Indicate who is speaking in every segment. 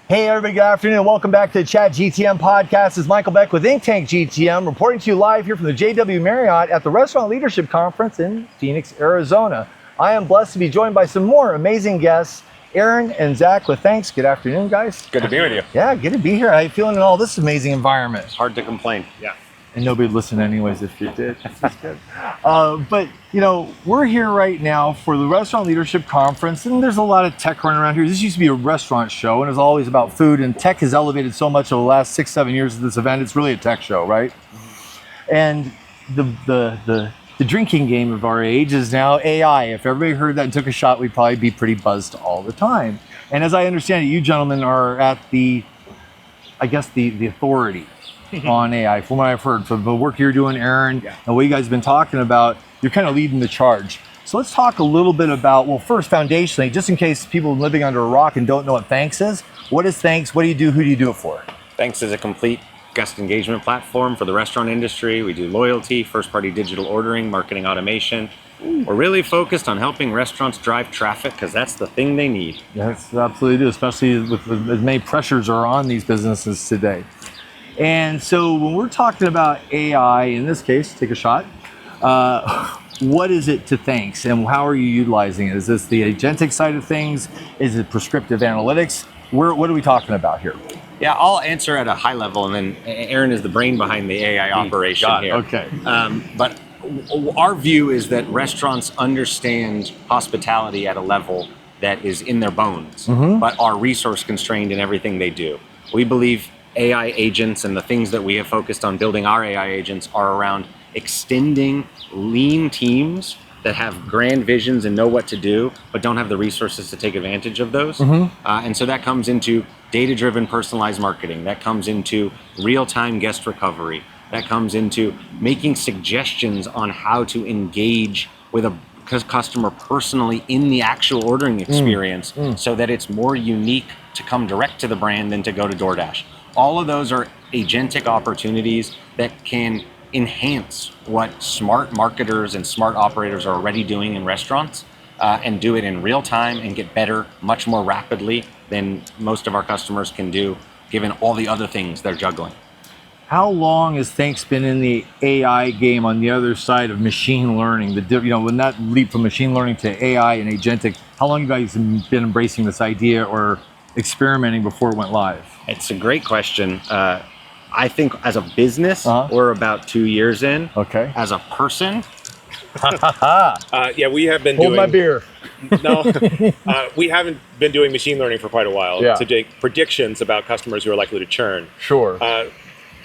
Speaker 1: Hey everybody, good afternoon. Welcome back to the Chat GTM podcast. This is Michael Beck with Think Tank GTM, reporting to you live here from the JW Marriott at the Restaurant Leadership Conference in Phoenix, Arizona. I am blessed to be joined by some more amazing guests, Aaron and Zach with Thanx. Good afternoon, guys.
Speaker 2: Good to be with you.
Speaker 1: Yeah, good to be here. How are you feeling in all this amazing environment?
Speaker 2: It's hard to complain. Yeah.
Speaker 1: And nobody would listen anyways if you did. That's good. But, you know, we're here right now for the Restaurant Leadership Conference, and there's a lot of tech running around here. This used to be a restaurant show, and it was always about food, and tech has elevated so much over the last 6-7 years of this event. It's really a tech show, right? And the drinking game of our age is now AI. If everybody heard that and took a shot, we'd probably be pretty buzzed all the time. And as I understand it, you gentlemen are at the authority on AI, from what I've heard, from the work you're doing, Aaron, and what you guys have been talking about. You're kind of leading the charge. So let's talk a little bit about, well, first, foundationally, just in case people living under a rock and don't know what Thanx is. What is Thanx? What do you do? Who do you do it for?
Speaker 2: Thanx is a complete guest engagement platform for the restaurant industry. We do loyalty, first-party digital ordering, marketing automation. We're really focused on helping restaurants drive traffic because that's the thing they need.
Speaker 1: Yes, absolutely do, especially with as many pressures are on these businesses today. And so when we're talking about AI, in this case, take a shot, what is it to Thanx and how are you utilizing it? Is this the agentic side of things? Is it prescriptive analytics? What are we talking about here?
Speaker 2: Yeah, I'll answer at a high level, and then Aaron is the brain behind the AI operation here.
Speaker 1: Okay.
Speaker 2: But our view is that restaurants understand hospitality at a level that is in their bones, but are resource constrained in everything they do. We believe AI agents and the things that we have focused on building our AI agents are around extending lean teams that have grand visions and know what to do, but don't have the resources to take advantage of those. And so that comes into data-driven personalized marketing. That comes into real-time guest recovery. That comes into making suggestions on how to engage with a customer personally in the actual ordering experience so that it's more unique to come direct to the brand than to go to DoorDash. All of those are agentic opportunities that can enhance what smart marketers and smart operators are already doing in restaurants and do it in real time and get better much more rapidly than most of our customers can do, given all the other things they're juggling.
Speaker 1: How long has Thanx been in the AI game on the other side of machine learning? When that leap from machine learning to AI and agentic, how long have you guys been embracing this idea or experimenting before it went live?
Speaker 2: It's a great question. I think as a business, we're about 2 years in.
Speaker 1: Okay.
Speaker 2: As a person,
Speaker 3: yeah, we have been
Speaker 1: Hold my beer.
Speaker 3: No, we haven't been doing machine learning for quite a while to make predictions about customers who are likely to churn.
Speaker 1: Sure.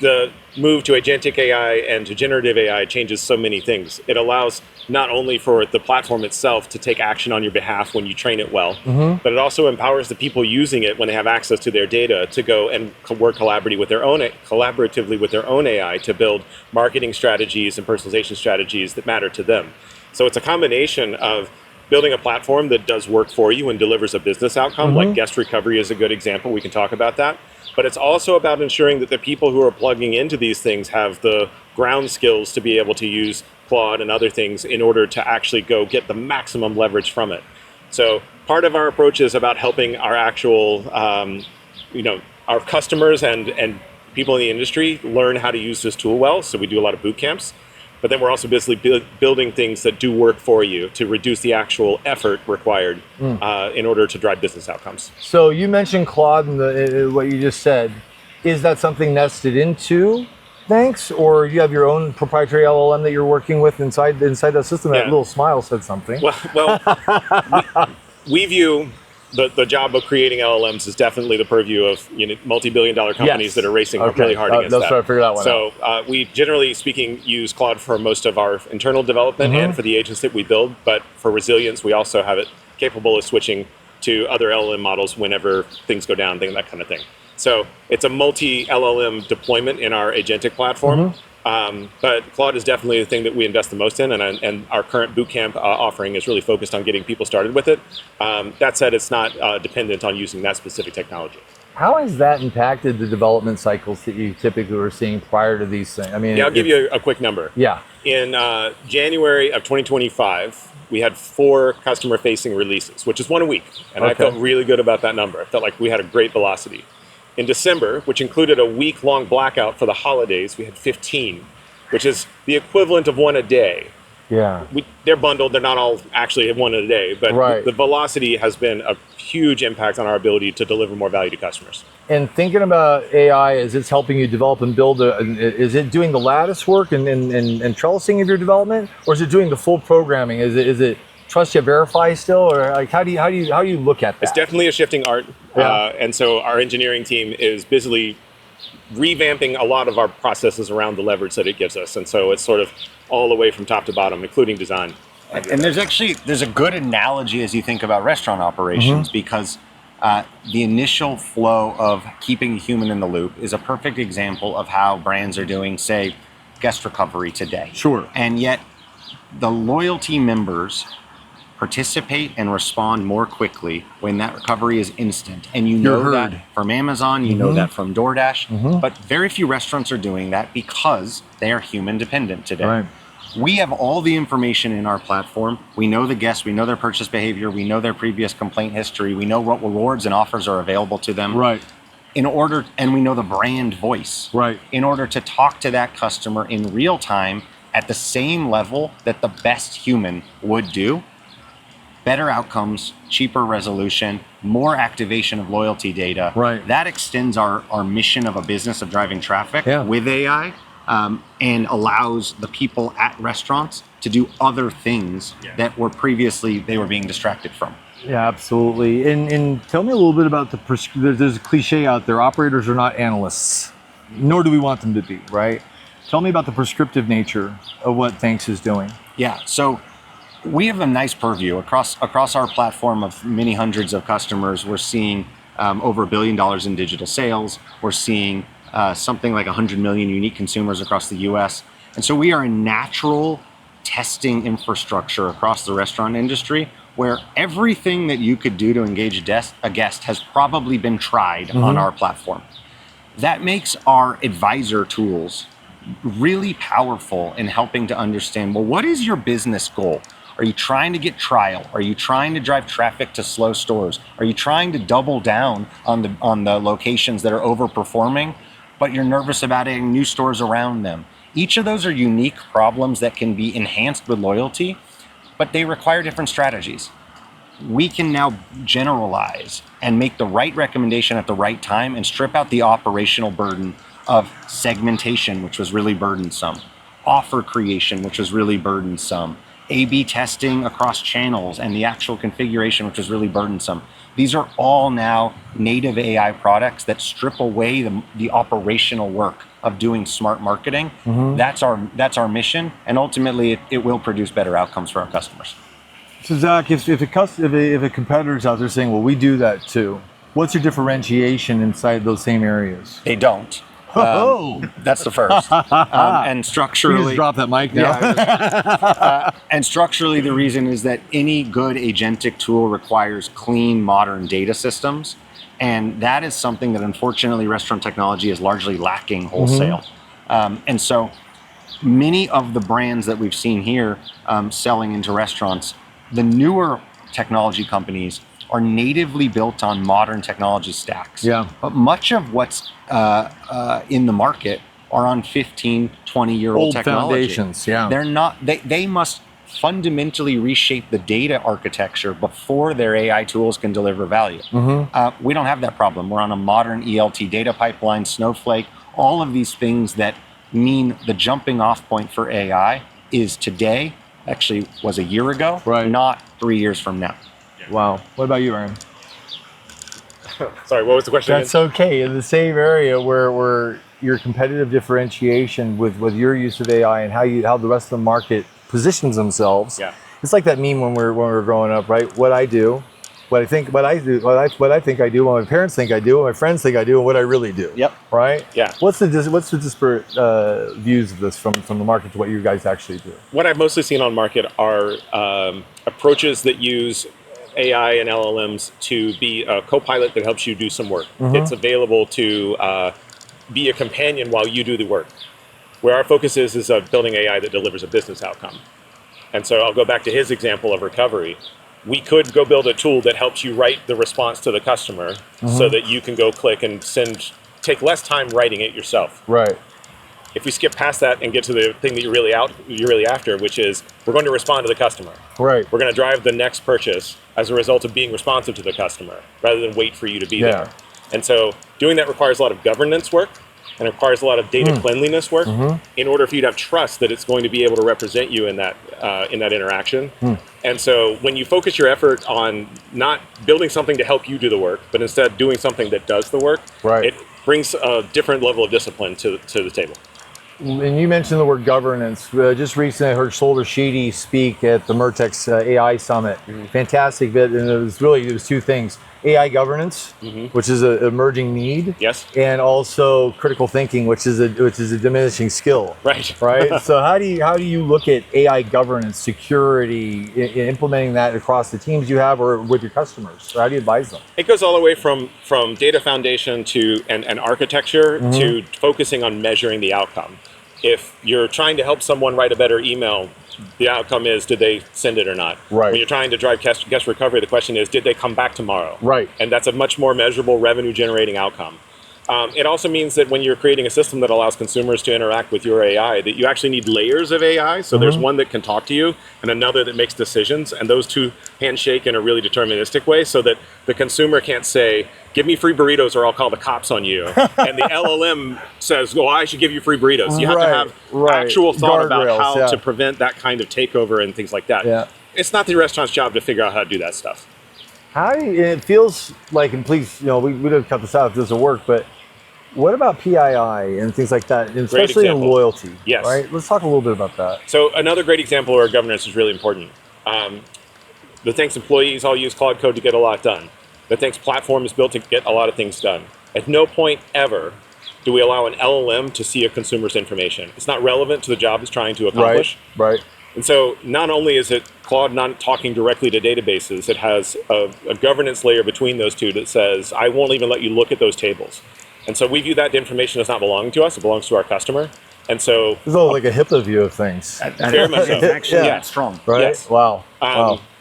Speaker 3: The move to agentic AI and to generative AI changes so many things. It allows not only for the platform itself to take action on your behalf when you train it well, but it also empowers the people using it when they have access to their data to go and work collaboratively with their own AI to build marketing strategies and personalization strategies that matter to them. So it's a combination of building a platform that does work for you and delivers a business outcome, like guest recovery is a good example. We can talk about that. But it's also about ensuring that the people who are plugging into these things have the ground skills to be able to use Claude and other things in order to actually go get the maximum leverage from it. So part of our approach is about helping our actual, our customers and people in the industry learn how to use this tool well. So we do a lot of boot camps. But then we're also basically building things that do work for you to reduce the actual effort required in order to drive business outcomes.
Speaker 1: So you mentioned Claude and what you just said. Is that something nested into Thanx, or you have your own proprietary LLM that you're working with inside that system? That little smile said something.
Speaker 3: Well, we view the job of creating LLMs is definitely the purview of multi-billion-dollar companies that are racing really hard against that.
Speaker 1: That's why I figured that one out.
Speaker 3: So we generally speaking use Claude for most of our internal development and for the agents that we build, but for resilience we also have it capable of switching to other LLM models whenever things go down, that kind of thing. So it's a multi-LLM deployment in our agentic platform. But Claude is definitely the thing that we invest the most in, and our current bootcamp offering is really focused on getting people started with it. That said, it's not dependent on using that specific technology.
Speaker 1: How has that impacted the development cycles that you typically were seeing prior to these things? I mean,
Speaker 3: I'll give you a quick number.
Speaker 1: Yeah.
Speaker 3: In January of 2025, we had 4 customer-facing releases, which is 1 a week. And I
Speaker 1: Okay.
Speaker 3: felt really good about that number. I felt like we had a great velocity. In December, which included a week-long blackout for the holidays, we had 15, which is the equivalent of 1 a day.
Speaker 1: Yeah.
Speaker 3: They're bundled, they're not all actually 1 a day, but
Speaker 1: Right.
Speaker 3: the velocity has been a huge impact on our ability to deliver more value to customers.
Speaker 1: And thinking about AI as it's helping you develop and build, is it doing the lattice work and trellising of your development, or is it doing the full programming? Is it trust yet verify still, or like how do you look at that?
Speaker 3: It's definitely a shifting art,
Speaker 1: Yeah.
Speaker 3: and so our engineering team is busily revamping a lot of our processes around the leverage that it gives us, and so it's sort of all the way from top to bottom, including design.
Speaker 2: And there's a good analogy as you think about restaurant operations, because the initial flow of keeping a human in the loop is a perfect example of how brands are doing, say, guest recovery today.
Speaker 1: Sure.
Speaker 2: And yet the loyalty members participate and respond more quickly when that recovery is instant. And you know that from Amazon, you know that from DoorDash, but very few restaurants are doing that because they are human dependent today.
Speaker 1: Right.
Speaker 2: We have all the information in our platform. We know the guests, we know their purchase behavior, we know their previous complaint history, we know what rewards and offers are available to them.
Speaker 1: Right.
Speaker 2: And we know the brand voice.
Speaker 1: Right.
Speaker 2: In order to talk to that customer in real time at the same level that the best human would do. Better outcomes, cheaper resolution, more activation of loyalty data.
Speaker 1: Right.
Speaker 2: That extends our mission of a business of driving traffic
Speaker 1: Yeah.
Speaker 2: with AI, and allows the people at restaurants to do other things that were previously they were being distracted from.
Speaker 1: Yeah, absolutely. And tell me a little bit about there's a cliche out there, operators are not analysts, nor do we want them to be, right? Tell me about the prescriptive nature of what Thanx is doing.
Speaker 2: Yeah, so we have a nice purview across our platform of many hundreds of customers. We're seeing over $1 billion in digital sales. We're seeing something like 100 million unique consumers across the US. And so we are a natural testing infrastructure across the restaurant industry where everything that you could do to engage a guest has probably been tried on our platform. That makes our advisor tools really powerful in helping to understand, well, what is your business goal? Are you trying to get trial? Are you trying to drive traffic to slow stores? Are you trying to double down on the locations that are overperforming, but you're nervous about adding new stores around them? Each of those are unique problems that can be enhanced with loyalty, but they require different strategies. We can now generalize and make the right recommendation at the right time and strip out the operational burden of segmentation, which was really burdensome, offer creation, which was really burdensome, A/B testing across channels and the actual configuration, which is really burdensome. These are all now native AI products that strip away the operational work of doing smart marketing. That's our mission, and ultimately it will produce better outcomes for our customers.
Speaker 1: So Zach, if a competitor's out there saying, well, we do that too, what's your differentiation inside those same areas?
Speaker 2: They don't. That's the first. And structurally,
Speaker 1: You just drop that mic now.
Speaker 2: and structurally, the reason is that any good agentic tool requires clean, modern data systems, and that is something that unfortunately restaurant technology is largely lacking wholesale. And so, many of the brands that we've seen here selling into restaurants, the newer technology companies are natively built on modern technology stacks.
Speaker 1: Yeah.
Speaker 2: But much of what's in the market are on 15, 20-year-old
Speaker 1: Old
Speaker 2: technology.
Speaker 1: foundations, yeah.
Speaker 2: They're not, they must fundamentally reshape the data architecture before their AI tools can deliver value. We don't have that problem. We're on a modern ELT data pipeline, Snowflake, all of these things that mean the jumping off point for AI is today, actually was a year ago,
Speaker 1: Right.
Speaker 2: not 3 years from now.
Speaker 1: Wow. What about you, Aaron?
Speaker 3: Sorry, what was the question?
Speaker 1: That's okay. In the same area where your competitive differentiation with your use of AI and how the rest of the market positions themselves.
Speaker 3: Yeah.
Speaker 1: It's like that meme when we were growing up, right? What I do, what I think I do, what my parents think I do, what my friends think I do, and what I really do.
Speaker 2: Yep.
Speaker 1: Right?
Speaker 3: Yeah.
Speaker 1: What's the disparate views of this from the market to what you guys actually do?
Speaker 3: What I've mostly seen on market are approaches that use AI and LLMs to be a co-pilot that helps you do some work. It's available to be a companion while you do the work. Where our focus is building AI that delivers a business outcome. And so I'll go back to his example of recovery. We could go build a tool that helps you write the response to the customer so that you can go click and take less time writing it yourself.
Speaker 1: Right.
Speaker 3: If we skip past that and get to the thing that you're really after, which is we're going to respond to the customer.
Speaker 1: Right.
Speaker 3: We're going to drive the next purchase as a result of being responsive to the customer rather than wait for you to be there. And so doing that requires a lot of governance work and it requires a lot of data cleanliness work in order for you to have trust that it's going to be able to represent you in that interaction. And so when you focus your effort on not building something to help you do the work, but instead doing something that does the work, it brings a different level of discipline to the table.
Speaker 1: And you mentioned the word governance. Just recently I heard Shoulder Sheedy speak at the Mertex AI Summit. Fantastic bit, and it was two things. AI governance, which is an emerging need.
Speaker 3: Yes.
Speaker 1: And also critical thinking, which is a diminishing skill.
Speaker 3: Right.
Speaker 1: Right. So how do you look at AI governance, security, implementing that across the teams you have or with your customers? How do you advise them?
Speaker 3: It goes all the way from data foundation to and architecture to focusing on measuring the outcome. If you're trying to help someone write a better email, the outcome is, did they send it or not?
Speaker 1: Right.
Speaker 3: When you're trying to drive guest recovery, the question is, did they come back tomorrow?
Speaker 1: Right.
Speaker 3: And that's a much more measurable revenue generating outcome. It also means that when you're creating a system that allows consumers to interact with your AI, that you actually need layers of AI. So there's one that can talk to you and another that makes decisions. And those two handshake in a really deterministic way so that the consumer can't say, give me free burritos or I'll call the cops on you. And the LLM says, well, I should give you free burritos. You have to have actual thought about how to prevent that kind of takeover and things like that.
Speaker 1: Yeah.
Speaker 3: It's not the restaurant's job to figure out how to do that stuff.
Speaker 1: It feels like, and please, we don't cut this out if it doesn't work, but what about PII and things like that, especially in loyalty?
Speaker 3: Yes.
Speaker 1: Right? Let's talk a little bit about that.
Speaker 3: So another great example where governance is really important. The Thanx employees all use Claude Code to get a lot done. The Thanx platform is built to get a lot of things done. At no point ever do we allow an LLM to see a consumer's information. It's not relevant to the job it's trying to accomplish.
Speaker 1: Right.
Speaker 3: And so not only is it Claude not talking directly to databases, it has a governance layer between those two that says, I won't even let you look at those tables. And so we view that information as not belonging to us, it belongs to our customer. And so
Speaker 1: it's all like a HIPAA view of things.
Speaker 2: Very much so. Actually, strong.
Speaker 1: Right?
Speaker 3: Yes.
Speaker 1: Wow.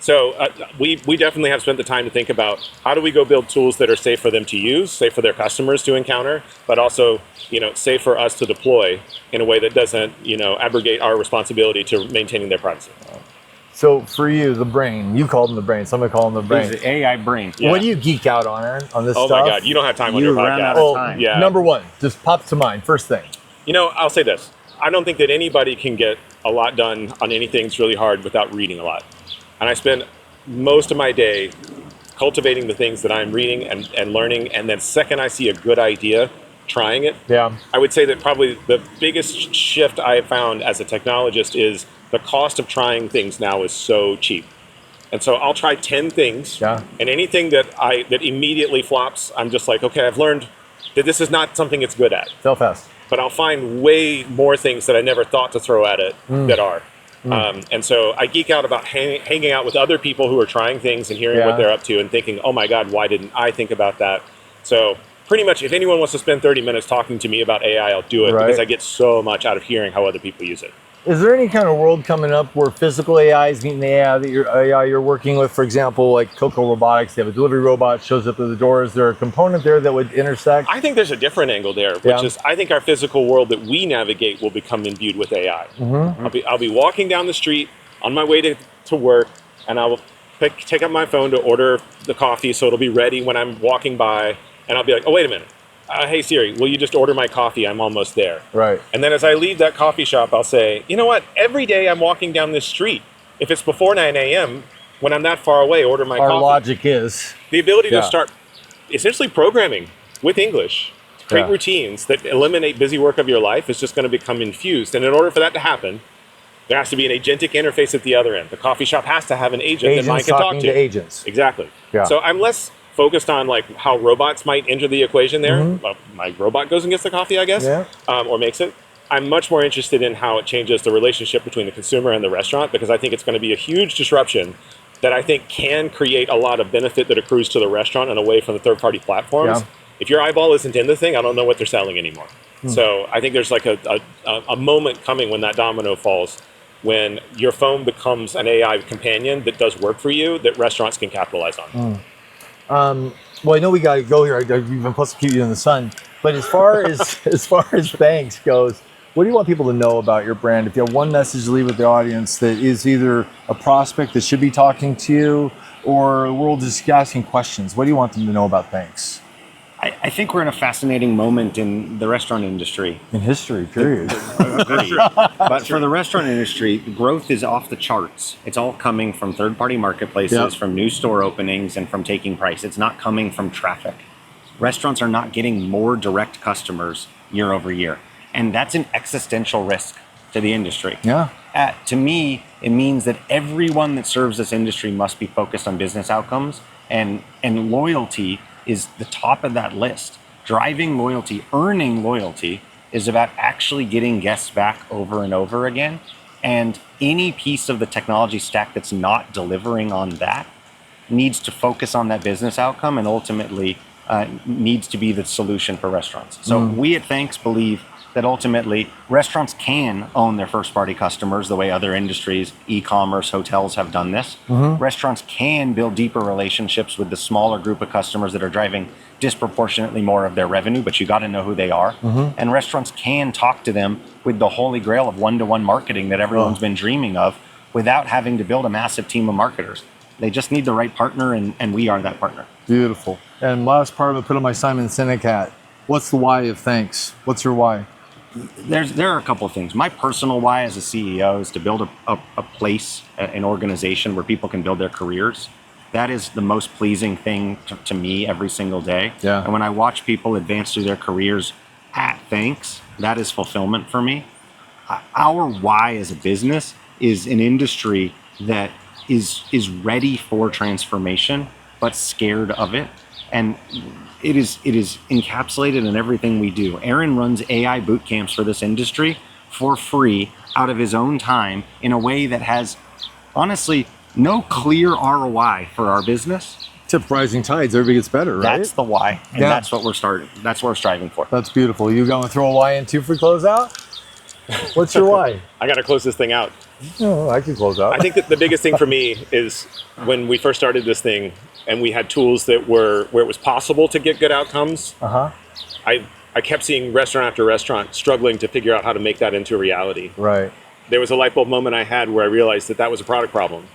Speaker 3: So we definitely have spent the time to think about how do we go build tools that are safe for them to use, safe for their customers to encounter, but also safe for us to deploy in a way that doesn't abrogate our responsibility to maintaining their privacy.
Speaker 1: So for you, the brain, you called him the brain. Somebody called him the brain.
Speaker 2: He's the AI brain.
Speaker 3: Yeah.
Speaker 1: What do you geek out on, Aaron, on this
Speaker 3: Oh
Speaker 1: stuff?
Speaker 3: my God, you don't have time on your
Speaker 2: run
Speaker 3: podcast.
Speaker 2: out of time.
Speaker 3: Yeah.
Speaker 1: Number one, just pops to mind. First thing.
Speaker 3: I'll say this. I don't think that anybody can get a lot done on anything that's really hard without reading a lot. And I spend most of my day cultivating the things that I'm reading and learning, and then second I see a good idea, trying it.
Speaker 1: Yeah.
Speaker 3: I would say that probably the biggest shift I have found as a technologist is the cost of trying things now is so cheap. And so I'll try 10 things, and anything that immediately flops, I'm just like, okay, I've learned that this is not something it's good at.
Speaker 1: Fail fast.
Speaker 3: But I'll find way more things that I never thought to throw at it that are. And so I geek out about hanging out with other people who are trying things and hearing what they're up to and thinking, oh my God, why didn't I think about that? So pretty much if anyone wants to spend 30 minutes talking to me about AI, I'll do it because I get so much out of hearing how other people use it.
Speaker 1: Is there any kind of world coming up where physical AI is meeting the AI you're working with? For example, like Coco Robotics, they have a delivery robot, shows up at the door. Is there a component there that would intersect?
Speaker 3: I think there's a different angle there, which is I think our physical world that we navigate will become imbued with AI. I'll be walking down the street on my way to work, and I will take up my phone to order the coffee so it'll be ready when I'm walking by, and I'll be like, oh, wait a minute. Hey Siri, will you just order my coffee? I'm almost there.
Speaker 1: Right.
Speaker 3: And then as I leave that coffee shop, I'll say, you know what? Every day I'm walking down this street. If it's before 9 a.m., when I'm that far away, order my coffee.
Speaker 1: Our logic is
Speaker 3: the ability to start essentially programming with English to create routines that eliminate busy work of your life is just going to become infused. And in order for that to happen, there has to be an agentic interface at the other end. The coffee shop has to have an agent that mine can talk to.
Speaker 1: Agents.
Speaker 3: Exactly.
Speaker 1: Yeah.
Speaker 3: So I'm less focused on like how robots might enter the equation there. Well, my robot goes and gets the coffee, I guess, or makes it. I'm much more interested in how it changes the relationship between the consumer and the restaurant, because I think it's going to be a huge disruption that I think can create a lot of benefit that accrues to the restaurant and away from the third-party platforms.
Speaker 1: Yeah.
Speaker 3: If your eyeball isn't in the thing, I don't know what they're selling anymore. So I think there's like a moment coming when that domino falls. when your phone becomes an AI companion that does work for you that restaurants can capitalize on.
Speaker 1: Well, I know we got to go here. We've been supposed to keep you in the sun. But as far as Thanx goes, what do you want people to know about your brand? If you have one message to leave with the audience that is either a prospect that should be talking to you or the world is asking questions, what do you want them to know about Thanx?
Speaker 2: I think we're in a fascinating moment in the restaurant industry.
Speaker 1: In history, period.
Speaker 2: Agreed. But for the restaurant industry, growth is off the charts. It's all coming from third-party marketplaces,
Speaker 1: Yep.
Speaker 2: from new store openings, and from taking price. It's not coming from traffic. Restaurants are not getting more direct customers year over year. And that's an existential risk to the industry.
Speaker 1: Yeah.
Speaker 2: To me, it means that everyone that serves this industry must be focused on business outcomes, and loyalty is the top of that list. Driving loyalty, earning loyalty is about actually getting guests back over and over again. And any piece of the technology stack that's not delivering on that needs to focus on that business outcome and ultimately needs to be the solution for restaurants. So we at Thanx believe that ultimately restaurants can own their first party customers the way other industries, e-commerce, hotels have done this. Restaurants can build deeper relationships with the smaller group of customers that are driving disproportionately more of their revenue, but you got to know who they are. And restaurants can talk to them with the holy grail of one-to-one marketing that everyone's been dreaming of without having to build a massive team of marketers. They just need the right partner, and we are that partner.
Speaker 1: Beautiful. And last part of it, put on my Simon Sinek hat. What's the why of Thanx? What's your why?
Speaker 2: There are a couple of things. My personal why as a CEO is to build a place, an organization where people can build their careers. That is the most pleasing thing to me every single day.
Speaker 1: Yeah.
Speaker 2: And when I watch people advance through their careers at Thanx, that is fulfillment for me. Our why as a business is an industry that is ready for transformation, but scared of it. And it is encapsulated in everything we do. Aaron runs AI boot camps for this industry for free out of his own time in a way that has, honestly, no clear ROI for our business.
Speaker 1: Except rising tides, everybody gets better, right?
Speaker 2: That's the why, and that's what we're starting. That's what we're striving for.
Speaker 1: That's beautiful. You going to throw a why in too for close out? What's your why?
Speaker 3: I got to close this thing out.
Speaker 1: Oh, I can close out.
Speaker 3: I think that the biggest thing for me is when we first started this thing and we had tools that were where it was possible to get good outcomes. I kept seeing restaurant after restaurant struggling to figure out how to make that into a reality.
Speaker 1: Right.
Speaker 3: There was a light bulb moment I had where I realized that was a product problem.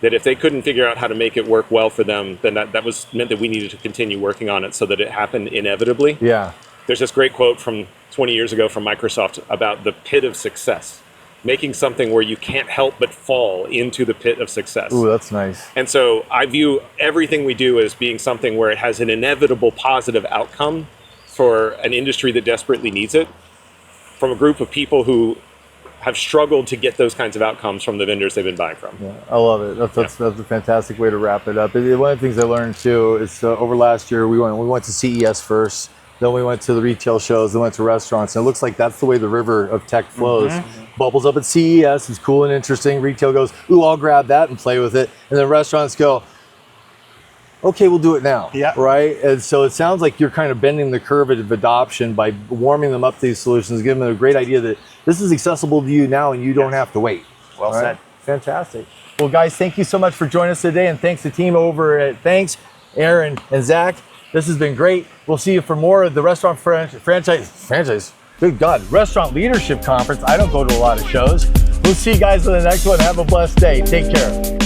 Speaker 3: That if they couldn't figure out how to make it work well for them, then that meant that we needed to continue working on it so that it happened inevitably.
Speaker 1: Yeah.
Speaker 3: There's this great quote from 20 years ago from Microsoft about the pit of success. Making something where you can't help but fall into the pit of success.
Speaker 1: Ooh, that's nice.
Speaker 3: And so I view everything we do as being something where it has an inevitable positive outcome for an industry that desperately needs it, from a group of people who have struggled to get those kinds of outcomes from the vendors they've been buying from.
Speaker 1: Yeah, I love it. That's a fantastic way to wrap it up. One of the things I learned too is over last year we went to CES first. Then we went to the retail shows, then went to restaurants. And it looks like that's the way the river of tech flows. Bubbles up at CES, it's cool and interesting. Retail goes, ooh, I'll grab that and play with it. And then restaurants go, okay, we'll do it now.
Speaker 2: Yeah.
Speaker 1: Right? And so it sounds like you're kind of bending the curve of adoption by warming them up to these solutions, giving them a great idea that this is accessible to you now and you don't have to wait.
Speaker 2: Well said.
Speaker 1: Fantastic. Well, guys, thank you so much for joining us today. And thanks to the team over at Thanx, Aaron and Zach. This has been great. We'll see you for more of the restaurant franchise. Good God, Restaurant Leadership Conference. I don't go to a lot of shows. We'll see you guys in the next one. Have a blessed day. Take care.